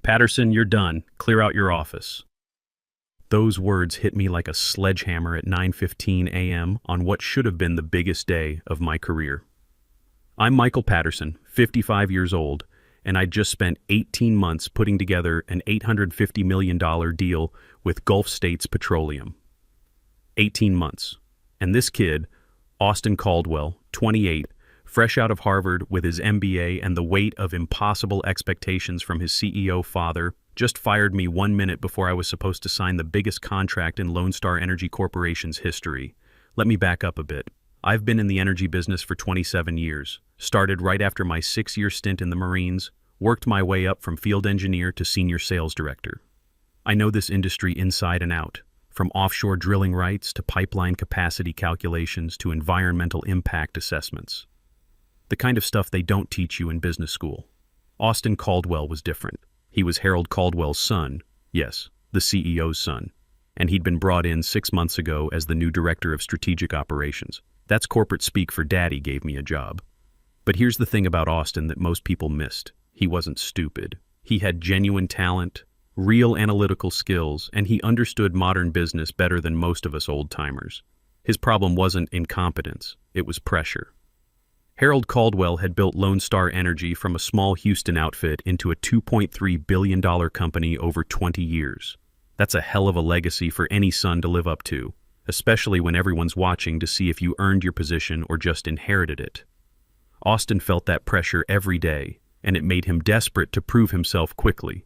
Patterson, you're done. Clear out your office. Those words hit me like a sledgehammer at 9:15 a.m. on what should have been the biggest day of my career. I'm Michael Patterson, 55 years old, and I'd just spent 18 months putting together an $850 million deal with Gulf States Petroleum. 18 months. And this kid, Austin Caldwell, 28, fresh out of Harvard with his MBA and the weight of impossible expectations from his CEO father, just fired me 1 minute before I was supposed to sign the biggest contract in Lone Star Energy Corporation's history. Let me back up a bit. I've been in the energy business for 27 years, started right after my 6-year stint in the Marines, worked my way up from field engineer to senior sales director. I know this industry inside and out, from offshore drilling rights to pipeline capacity calculations to environmental impact assessments. The kind of stuff they don't teach you in business school. Austin Caldwell was different. He was Harold Caldwell's son, yes, the CEO's son, and he'd been brought in 6 months ago as the new director of strategic operations. That's corporate speak for daddy gave me a job. But here's the thing about Austin that most people missed. He wasn't stupid. He had genuine talent, real analytical skills, and he understood modern business better than most of us old-timers. His problem wasn't incompetence, it was pressure. Harold Caldwell had built Lone Star Energy from a small Houston outfit into a $2.3 billion company over 20 years. That's a hell of a legacy for any son to live up to, especially when everyone's watching to see if you earned your position or just inherited it. Austin felt that pressure every day, and it made him desperate to prove himself quickly.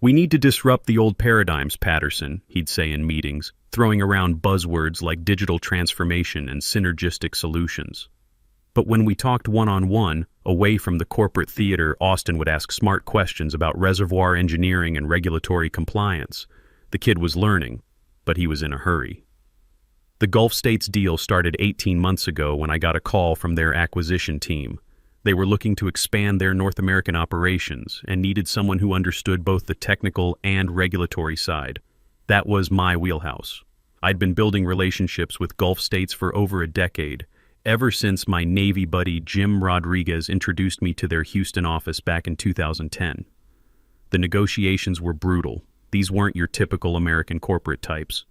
"We need to disrupt the old paradigms, Patterson," he'd say in meetings, throwing around buzzwords like digital transformation and synergistic solutions. But when we talked one-on-one, away from the corporate theater, Austin would ask smart questions about reservoir engineering and regulatory compliance. The kid was learning, but he was in a hurry. The Gulf States deal started 18 months ago when I got a call from their acquisition team. They were looking to expand their North American operations and needed someone who understood both the technical and regulatory side. That was my wheelhouse. I'd been building relationships with Gulf States for over a decade, ever since my Navy buddy Jim Rodriguez introduced me to their Houston office back in 2010. The negotiations were brutal. These weren't your typical American corporate types.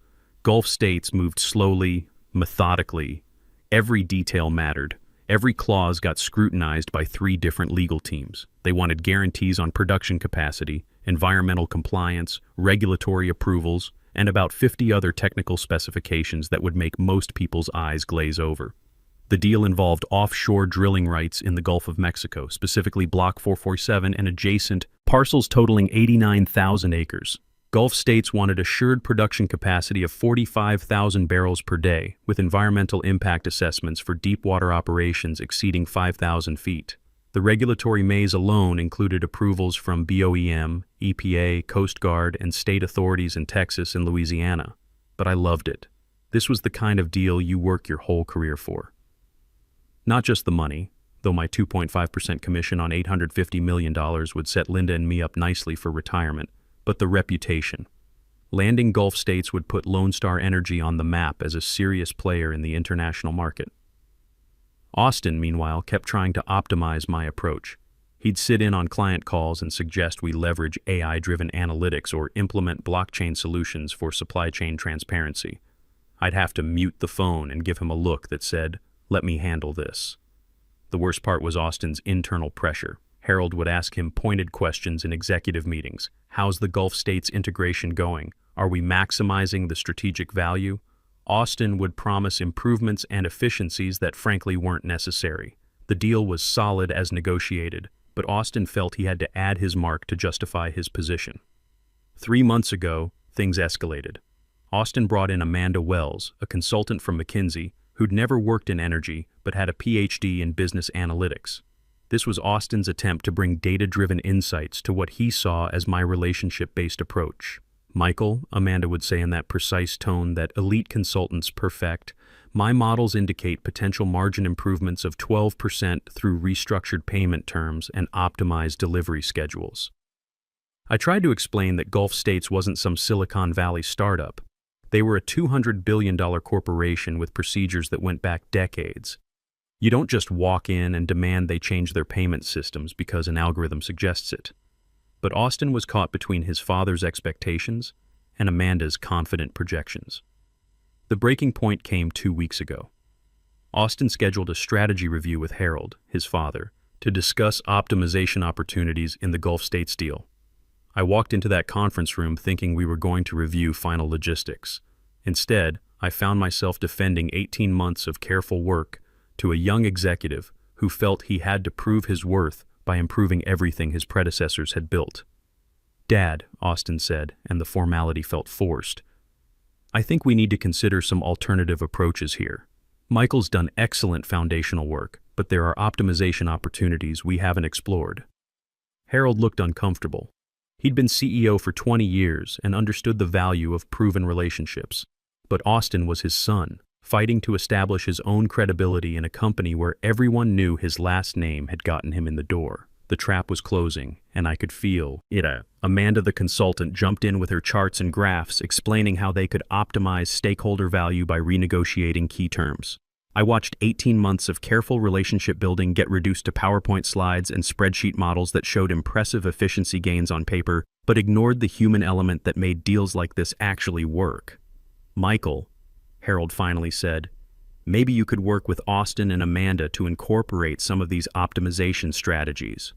Gulf States moved slowly, methodically. Every detail mattered. Every clause got scrutinized by 3 different legal teams. They wanted guarantees on production capacity, environmental compliance, regulatory approvals, and about 50 other technical specifications that would make most people's eyes glaze over. The deal involved offshore drilling rights in the Gulf of Mexico, specifically Block 447 and adjacent parcels totaling 89,000 acres. Gulf States wanted assured production capacity of 45,000 barrels per day, with environmental impact assessments for deep water operations exceeding 5,000 feet. The regulatory maze alone included approvals from BOEM, EPA, Coast Guard, and state authorities in Texas and Louisiana. But I loved it. This was the kind of deal you work your whole career for. Not just the money, though my 2.5% commission on $850 million would set Linda and me up nicely for retirement, but the reputation. Landing Gulf States would put Lone Star Energy on the map as a serious player in the international market. Austin, meanwhile, kept trying to optimize my approach. He'd sit in on client calls and suggest we leverage AI-driven analytics or implement blockchain solutions for supply chain transparency. I'd have to mute the phone and give him a look that said, "Let me handle this." The worst part was Austin's internal pressure. Harold would ask him pointed questions in executive meetings. How's the Gulf States integration going? Are we maximizing the strategic value? Austin would promise improvements and efficiencies that frankly weren't necessary. The deal was solid as negotiated, but Austin felt he had to add his mark to justify his position. 3 months ago, things escalated. Austin brought in Amanda Wells, a consultant from McKinsey, who'd never worked in energy but had a PhD in business analytics. This was Austin's attempt to bring data-driven insights to what he saw as my relationship-based approach. "Michael," Amanda would say in that precise tone that elite consultants perfect, "my models indicate potential margin improvements of 12% through restructured payment terms and optimized delivery schedules." I tried to explain that Gulf States wasn't some Silicon Valley startup. They were a $200 billion corporation with procedures that went back decades. You don't just walk in and demand they change their payment systems because an algorithm suggests it. But Austin was caught between his father's expectations and Amanda's confident projections. The breaking point came 2 weeks ago. Austin scheduled a strategy review with Harold, his father, to discuss optimization opportunities in the Gulf States deal. I walked into that conference room thinking we were going to review final logistics. Instead, I found myself defending 18 months of careful work to a young executive who felt he had to prove his worth by improving everything his predecessors had built. "Dad," Austin said, and the formality felt forced, "I think we need to consider some alternative approaches here. Michael's done excellent foundational work, but there are optimization opportunities we haven't explored." Harold looked uncomfortable. He'd been CEO for 20 years and understood the value of proven relationships. But Austin was his son, fighting to establish his own credibility in a company where everyone knew his last name had gotten him in the door. The trap was closing, and I could feel it. Amanda, the consultant, jumped in with her charts and graphs, explaining how they could optimize stakeholder value by renegotiating key terms. I watched 18 months of careful relationship building get reduced to PowerPoint slides and spreadsheet models that showed impressive efficiency gains on paper, but ignored the human element that made deals like this actually work. "Michael," Harold finally said, "maybe you could work with Austin and Amanda to incorporate some of these optimization strategies."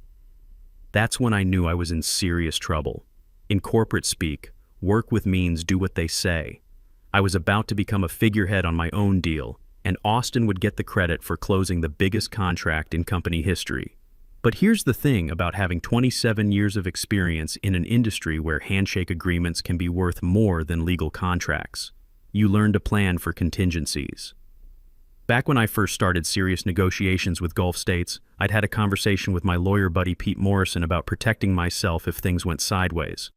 That's when I knew I was in serious trouble. In corporate speak, work with means do what they say. I was about to become a figurehead on my own deal, and Austin would get the credit for closing the biggest contract in company history. But here's the thing about having 27 years of experience in an industry where handshake agreements can be worth more than legal contracts. You learn to plan for contingencies. Back when I first started serious negotiations with Gulf States, I'd had a conversation with my lawyer buddy Pete Morrison about protecting myself if things went sideways.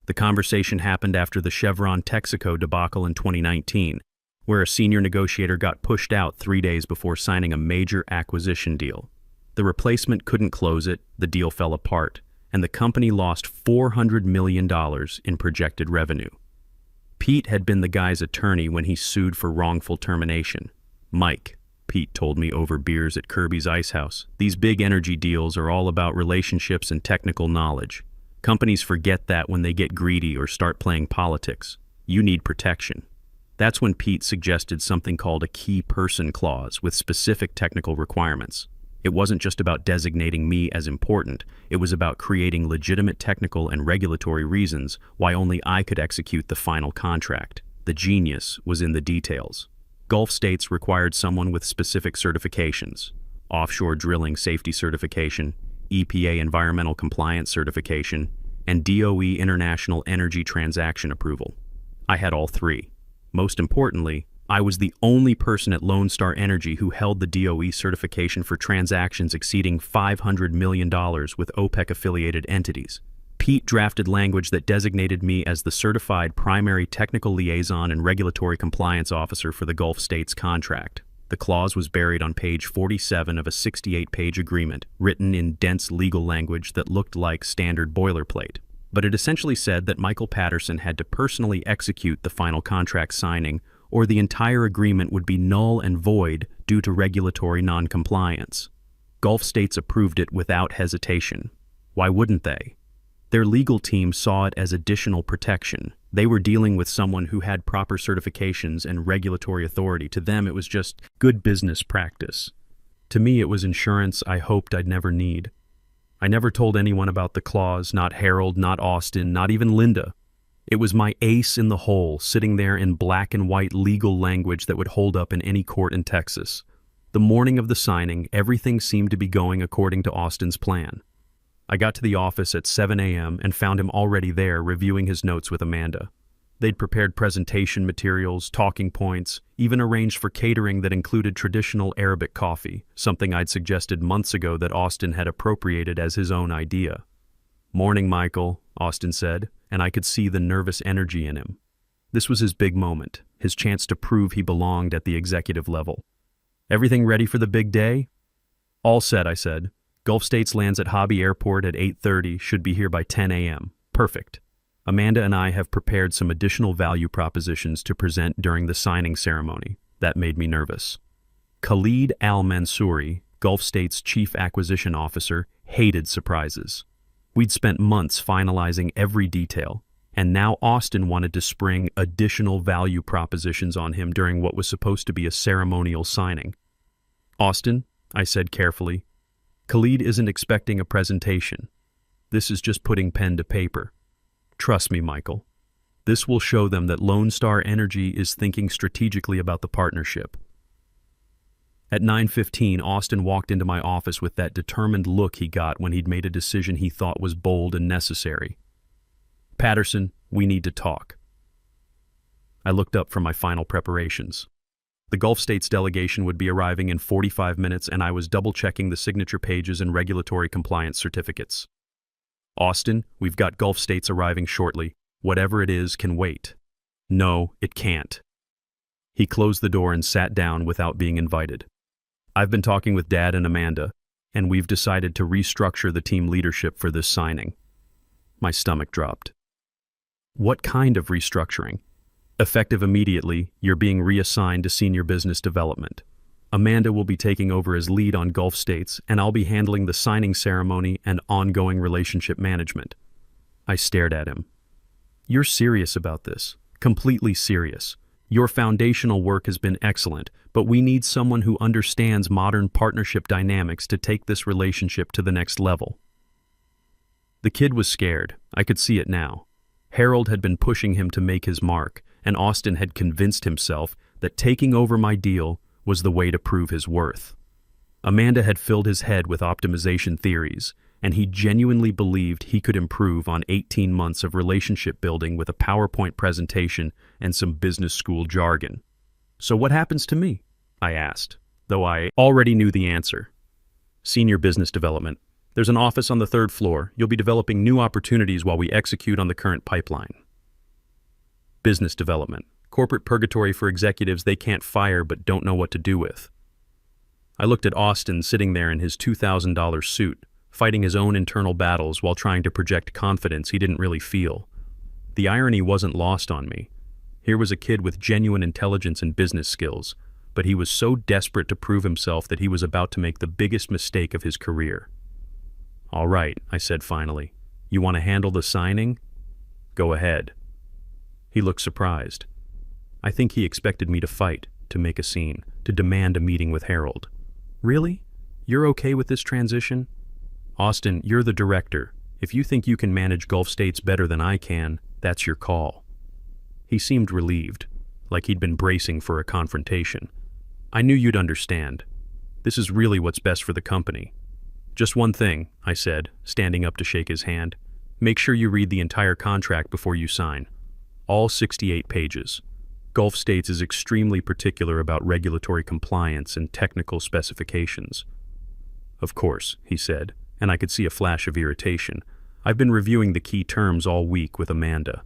The conversation happened after the Chevron Texaco debacle in 2019, where a senior negotiator got pushed out 3 days before signing a major acquisition deal. The replacement couldn't close it, the deal fell apart, and the company lost $400 million in projected revenue. Pete had been the guy's attorney when he sued for wrongful termination. "Mike," Pete told me over beers at Kirby's Ice House, "these big energy deals are all about relationships and technical knowledge. Companies forget that when they get greedy or start playing politics. You need protection." That's when Pete suggested something called a key person clause with specific technical requirements. It wasn't just about designating me as important, it was about creating legitimate technical and regulatory reasons why only I could execute the final contract. The genius was in the details. Gulf States required someone with specific certifications: offshore drilling safety certification, EPA environmental compliance certification, and DOE international energy transaction approval. I had all three. Most importantly, I was the only person at Lone Star Energy who held the DOE certification for transactions exceeding $500 million with OPEC-affiliated entities. Pete drafted language that designated me as the certified primary technical liaison and regulatory compliance officer for the Gulf States contract. The clause was buried on page 47 of a 68-page agreement, written in dense legal language that looked like standard boilerplate. But it essentially said that Michael Patterson had to personally execute the final contract signing, or the entire agreement would be null and void due to regulatory non-compliance. Gulf States approved it without hesitation. Why wouldn't they? Their legal team saw it as additional protection. They were dealing with someone who had proper certifications and regulatory authority. To them, it was just good business practice. To me, it was insurance I hoped I'd never need. I never told anyone about the clause, not Harold, not Austin, not even Linda. It was my ace in the hole, sitting there in black and white legal language that would hold up in any court in Texas. The morning of the signing, everything seemed to be going according to Austin's plan. I got to the office at 7 a.m. and found him already there reviewing his notes with Amanda. They'd prepared presentation materials, talking points, even arranged for catering that included traditional Arabic coffee, something I'd suggested months ago that Austin had appropriated as his own idea. "Morning, Michael," Austin said, and I could see the nervous energy in him. This was his big moment, his chance to prove he belonged at the executive level. "Everything ready for the big day?" "All set," I said. "Gulf States lands at Hobby Airport at 8:30, should be here by 10 a.m. Perfect. Amanda and I have prepared some additional value propositions to present during the signing ceremony. That made me nervous." Khalid Al-Mansouri, Gulf States Chief Acquisition Officer, hated surprises. We'd spent months finalizing every detail, and now Austin wanted to spring additional value propositions on him during what was supposed to be a ceremonial signing. "Austin," I said carefully, "Khalid isn't expecting a presentation. This is just putting pen to paper. Trust me, Michael. This will show them that Lone Star Energy is thinking strategically about the partnership." At 9:15, Austin walked into my office with that determined look he got when he'd made a decision he thought was bold and necessary. "Patterson, we need to talk." I looked up from my final preparations. The Gulf States delegation would be arriving in 45 minutes, and I was double-checking the signature pages and regulatory compliance certificates. "Austin, we've got Gulf States arriving shortly. Whatever it is can wait." "No, it can't." He closed the door and sat down without being invited. "I've been talking with Dad and Amanda, and we've decided to restructure the team leadership for this signing." My stomach dropped. "What kind of restructuring?" "Effective immediately, you're being reassigned to senior business development. Amanda will be taking over as lead on Gulf States, and I'll be handling the signing ceremony and ongoing relationship management." I stared at him. "You're serious about this? Completely serious. Your foundational work has been excellent, but we need someone who understands modern partnership dynamics to take this relationship to the next level." The kid was scared. I could see it now. Harold had been pushing him to make his mark, and Austin had convinced himself that taking over my deal was the way to prove his worth. Amanda had filled his head with optimization theories, and he genuinely believed he could improve on 18 months of relationship building with a PowerPoint presentation and some business school jargon. "So what happens to me?" I asked, though I already knew the answer. "Senior business development. There's an office on the 3rd floor. You'll be developing new opportunities while we execute on the current pipeline." Business development. Corporate purgatory for executives they can't fire but don't know what to do with. I looked at Austin sitting there in his $2,000 suit, fighting his own internal battles while trying to project confidence he didn't really feel. The irony wasn't lost on me. Here was a kid with genuine intelligence and business skills, but he was so desperate to prove himself that he was about to make the biggest mistake of his career. "All right," I said finally. "You want to handle the signing? Go ahead." He looked surprised. I think he expected me to fight, to make a scene, to demand a meeting with Harold. "Really? You're okay with this transition?" "Austin, you're the director. If you think you can manage Gulf States better than I can, that's your call." He seemed relieved, like he'd been bracing for a confrontation. "I knew you'd understand. This is really what's best for the company." "Just one thing," I said, standing up to shake his hand. "Make sure you read the entire contract before you sign. All 68 pages. Gulf States is extremely particular about regulatory compliance and technical specifications." "Of course," he said, and I could see a flash of irritation. "I've been reviewing the key terms all week with Amanda."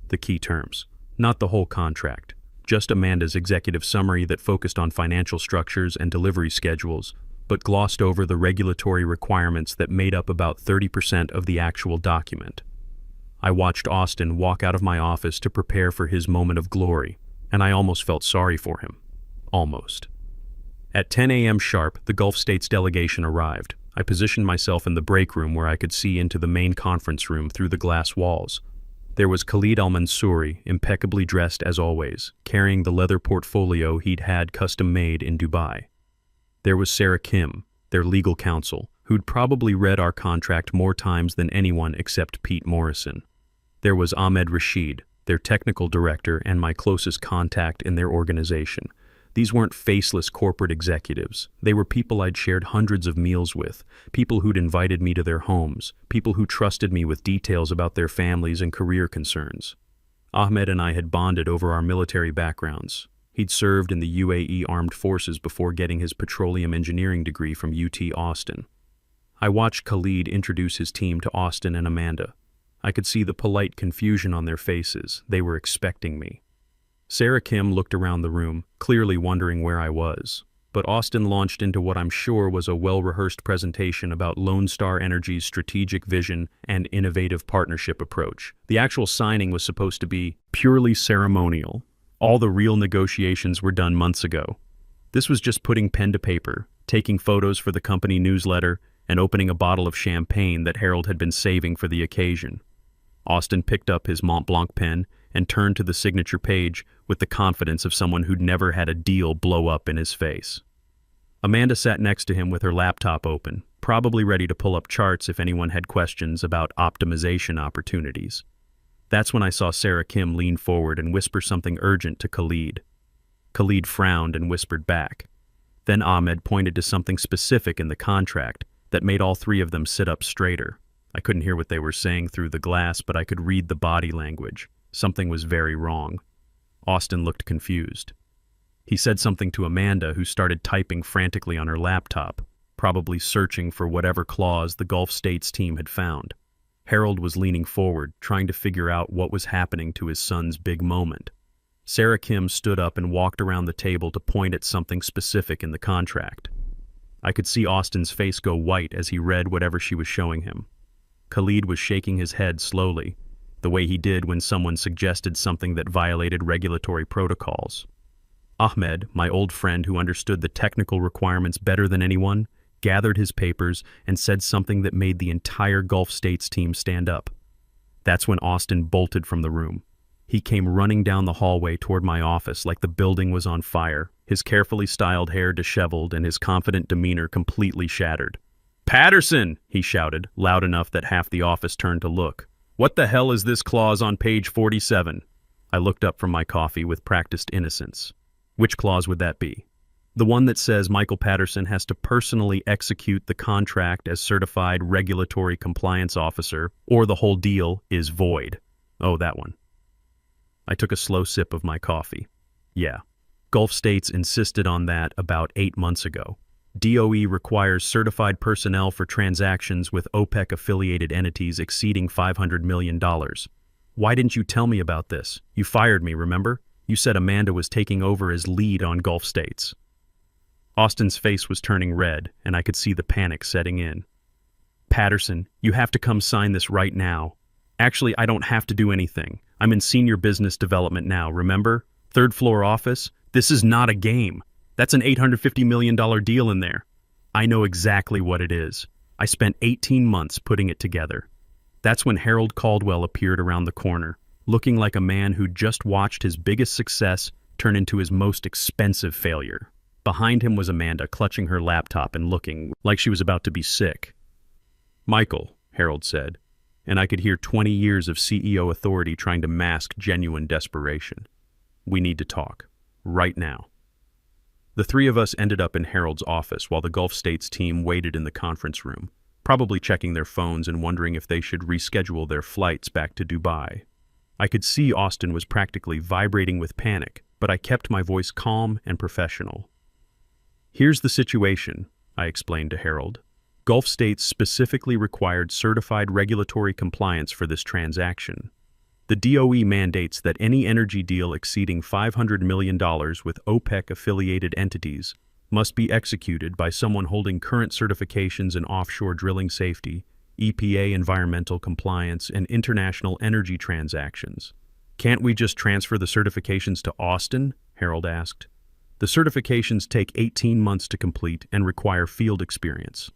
The key terms. Not the whole contract. Just Amanda's executive summary that focused on financial structures and delivery schedules, but glossed over the regulatory requirements that made up about 30% of the actual document. I watched Austin walk out of my office to prepare for his moment of glory, and I almost felt sorry for him. Almost. At 10 a.m. sharp, the Gulf States delegation arrived. I positioned myself in the break room where I could see into the main conference room through the glass walls. There was Khalid al-Mansouri, impeccably dressed as always, carrying the leather portfolio he'd had custom-made in Dubai. There was Sarah Kim, their legal counsel, who'd probably read our contract more times than anyone except Pete Morrison. There was Ahmed Rashid, their technical director and my closest contact in their organization. These weren't faceless corporate executives. They were people I'd shared hundreds of meals with, people who'd invited me to their homes, people who trusted me with details about their families and career concerns. Ahmed and I had bonded over our military backgrounds. He'd served in the UAE Armed Forces before getting his petroleum engineering degree from UT Austin. I watched Khalid introduce his team to Austin and Amanda. I could see the polite confusion on their faces. They were expecting me. Sarah Kim looked around the room, clearly wondering where I was. But Austin launched into what I'm sure was a well-rehearsed presentation about Lone Star Energy's strategic vision and innovative partnership approach. The actual signing was supposed to be purely ceremonial. All the real negotiations were done months ago. This was just putting pen to paper, taking photos for the company newsletter, and opening a bottle of champagne that Harold had been saving for the occasion. Austin picked up his Mont Blanc pen and turned to the signature page with the confidence of someone who'd never had a deal blow up in his face. Amanda sat next to him with her laptop open, probably ready to pull up charts if anyone had questions about optimization opportunities. That's when I saw Sarah Kim lean forward and whisper something urgent to Khalid. Khalid frowned and whispered back. Then Ahmed pointed to something specific in the contract that made all three of them sit up straighter. I couldn't hear what they were saying through the glass, but I could read the body language. Something was very wrong. Austin looked confused. He said something to Amanda, who started typing frantically on her laptop, probably searching for whatever clause the Gulf States team had found. Harold was leaning forward, trying to figure out what was happening to his son's big moment. Sarah Kim stood up and walked around the table to point at something specific in the contract. I could see Austin's face go white as he read whatever she was showing him. Khalid was shaking his head slowly, the way he did when someone suggested something that violated regulatory protocols. Ahmed, my old friend who understood the technical requirements better than anyone, gathered his papers and said something that made the entire Gulf States team stand up. That's when Austin bolted from the room. He came running down the hallway toward my office like the building was on fire, his carefully styled hair disheveled and his confident demeanor completely shattered. "Patterson!" he shouted, loud enough that half the office turned to look. "What the hell is this clause on page 47? I looked up from my coffee with practiced innocence. Which clause would that be? The one that says Michael Patterson has to personally execute the contract as certified regulatory compliance officer, or the whole deal is void. Oh, that one. I took a slow sip of my coffee. Yeah, Gulf States insisted on that about 8 months ago. DOE requires certified personnel for transactions with OPEC-affiliated entities exceeding $500 million. Why didn't you tell me about this? You fired me, remember? You said Amanda was taking over as lead on Gulf States. Austin's face was turning red, and I could see the panic setting in. Patterson, you have to come sign this right now. Actually, I don't have to do anything. I'm in senior business development now, remember? Third floor office? This is not a game. That's an $850 million deal in there. I know exactly what it is. I spent 18 months putting it together. That's when Harold Caldwell appeared around the corner, looking like a man who'd just watched his biggest success turn into his most expensive failure. Behind him was Amanda, clutching her laptop and looking like she was about to be sick. "Michael," Harold said, and I could hear 20 years of CEO authority trying to mask genuine desperation. "We need to talk. Right now." The three of us ended up in Harold's office while the Gulf States team waited in the conference room, probably checking their phones and wondering if they should reschedule their flights back to Dubai. I could see Austin was practically vibrating with panic, but I kept my voice calm and professional. "Here's the situation," I explained to Harold. Gulf States specifically required certified regulatory compliance for this transaction. The DOE mandates that any energy deal exceeding $500 million with OPEC-affiliated entities must be executed by someone holding current certifications in offshore drilling safety, EPA environmental compliance, and international energy transactions. "Can't we just transfer the certifications to Austin?" Harold asked. "The certifications take 18 months to complete and require field experience.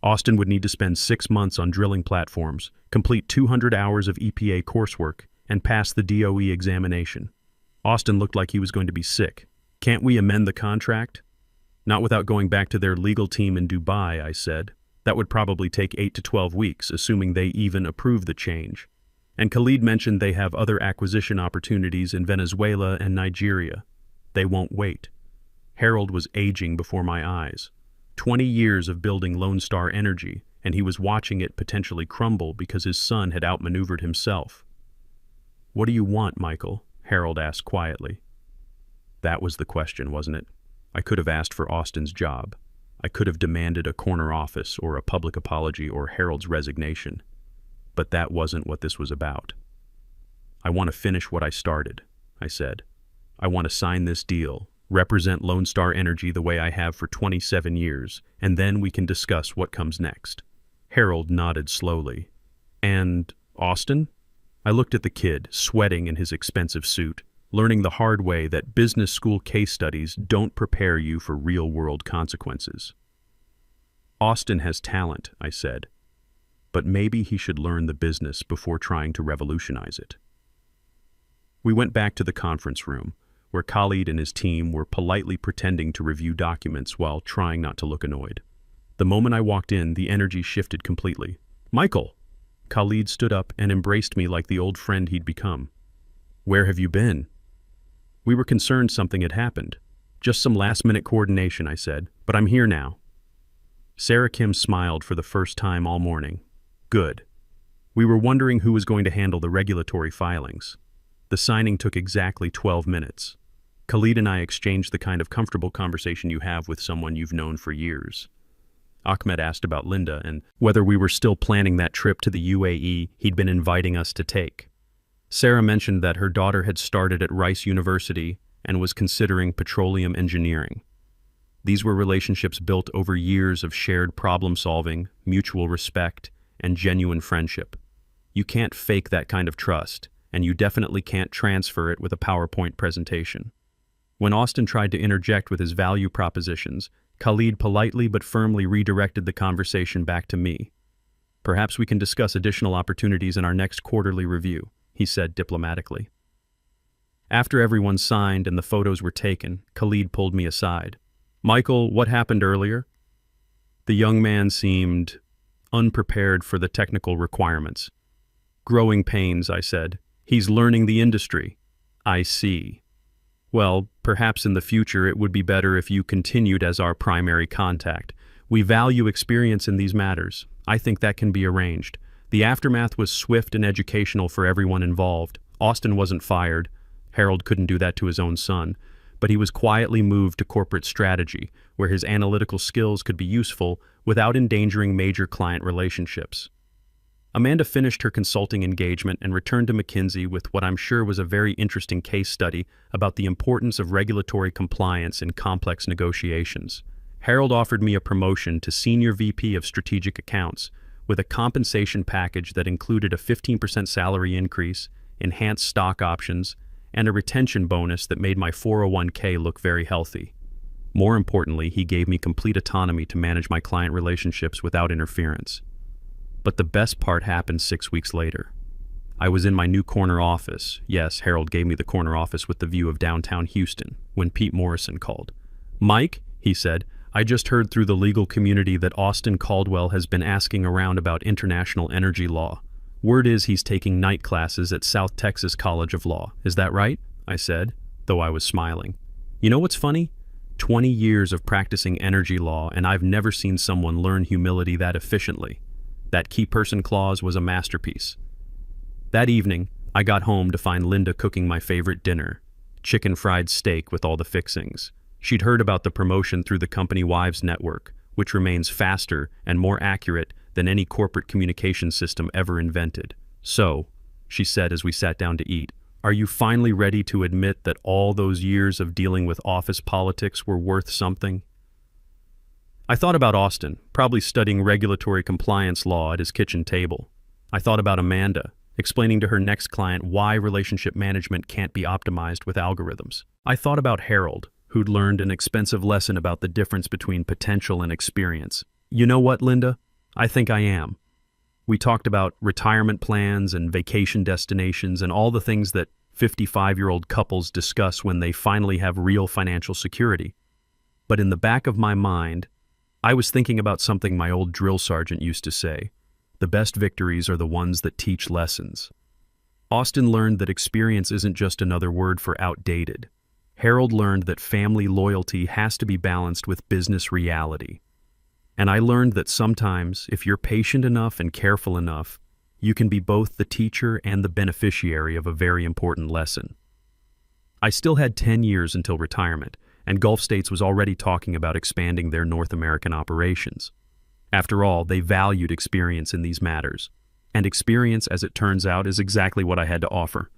Austin would need to spend 6 months on drilling platforms, complete 200 hours of EPA coursework, and pass the DOE examination." Austin looked like he was going to be sick. "Can't we amend the contract?" "Not without going back to their legal team in Dubai," I said. "That would probably take 8 to 12 weeks, assuming they even approve the change. And Khalid mentioned they have other acquisition opportunities in Venezuela and Nigeria. They won't wait." Harold was aging before my eyes. 20 years of building Lone Star Energy, and he was watching it potentially crumble because his son had outmaneuvered himself. "What do you want, Michael?" Harold asked quietly. That was the question, wasn't it? I could have asked for Austin's job. I could have demanded a corner office or a public apology or Harold's resignation. But that wasn't what this was about. "I want to finish what I started," I said. "I want to sign this deal, represent Lone Star Energy the way I have for 27 years, and then we can discuss what comes next." Harold nodded slowly. "And Austin?" I looked at the kid, sweating in his expensive suit, learning the hard way that business school case studies don't prepare you for real-world consequences. Austin has talent, I said, but maybe he should learn the business before trying to revolutionize it. We went back to the conference room, where Khalid and his team were politely pretending to review documents while trying not to look annoyed. The moment I walked in, the energy shifted completely. "Michael!" Khalid stood up and embraced me like the old friend he'd become. "Where have you been?" "We were concerned something had happened. Just some last-minute coordination," I said, "but I'm here now." Sarah Kim smiled for the first time all morning. "Good. We were wondering who was going to handle the regulatory filings." The signing took exactly 12 minutes. Khalid and I exchanged the kind of comfortable conversation you have with someone you've known for years. Ahmed asked about Linda and whether we were still planning that trip to the UAE he'd been inviting us to take. Sarah mentioned that her daughter had started at Rice University and was considering petroleum engineering. These were relationships built over years of shared problem-solving, mutual respect, and genuine friendship. You can't fake that kind of trust, and you definitely can't transfer it with a PowerPoint presentation. When Austin tried to interject with his value propositions, Khalid politely but firmly redirected the conversation back to me. "Perhaps we can discuss additional opportunities in our next quarterly review," he said diplomatically. After everyone signed and the photos were taken, Khalid pulled me aside. "Michael, what happened earlier?" The young man seemed unprepared for the technical requirements. "Growing pains," I said. "He's learning the industry." "I see. Well, perhaps in the future it would be better if you continued as our primary contact. We value experience in these matters. I think that can be arranged." The aftermath was swift and educational for everyone involved. Austin wasn't fired. Harold couldn't do that to his own son. But he was quietly moved to corporate strategy, where his analytical skills could be useful without endangering major client relationships. Amanda finished her consulting engagement and returned to McKinsey with what I'm sure was a very interesting case study about the importance of regulatory compliance in complex negotiations. Harold offered me a promotion to Senior VP of Strategic Accounts, with a compensation package that included a 15% salary increase, enhanced stock options, and a retention bonus that made my 401k look very healthy. More importantly, he gave me complete autonomy to manage my client relationships without interference. But the best part happened 6 weeks later. I was in my new corner office. Yes, Harold gave me the corner office with the view of downtown Houston, when Pete Morrison called. "Mike," he said, "I just heard through the legal community that Austin Caldwell has been asking around about international energy law. Word is he's taking night classes at South Texas College of Law. Is that right?" I said, though I was smiling. "You know what's funny? 20 years of practicing energy law, and I've never seen someone learn humility that efficiently. That key person clause was a masterpiece." That evening, I got home to find Linda cooking my favorite dinner, chicken fried steak with all the fixings. She'd heard about the promotion through the company Wives Network, which remains faster and more accurate than any corporate communication system ever invented. "So," she said as we sat down to eat, "are you finally ready to admit that all those years of dealing with office politics were worth something?" I thought about Austin, probably studying regulatory compliance law at his kitchen table. I thought about Amanda, explaining to her next client why relationship management can't be optimized with algorithms. I thought about Harold, who'd learned an expensive lesson about the difference between potential and experience. "You know what, Linda? I think I am." We talked about retirement plans and vacation destinations and all the things that 55-year-old couples discuss when they finally have real financial security. But in the back of my mind, I was thinking about something my old drill sergeant used to say: "The best victories are the ones that teach lessons." Austin learned that experience isn't just another word for outdated. Harold learned that family loyalty has to be balanced with business reality. And I learned that sometimes, if you're patient enough and careful enough, you can be both the teacher and the beneficiary of a very important lesson. I still had 10 years until retirement, and Gulf States was already talking about expanding their North American operations. After all, they valued experience in these matters. And experience, as it turns out, is exactly what I had to offer.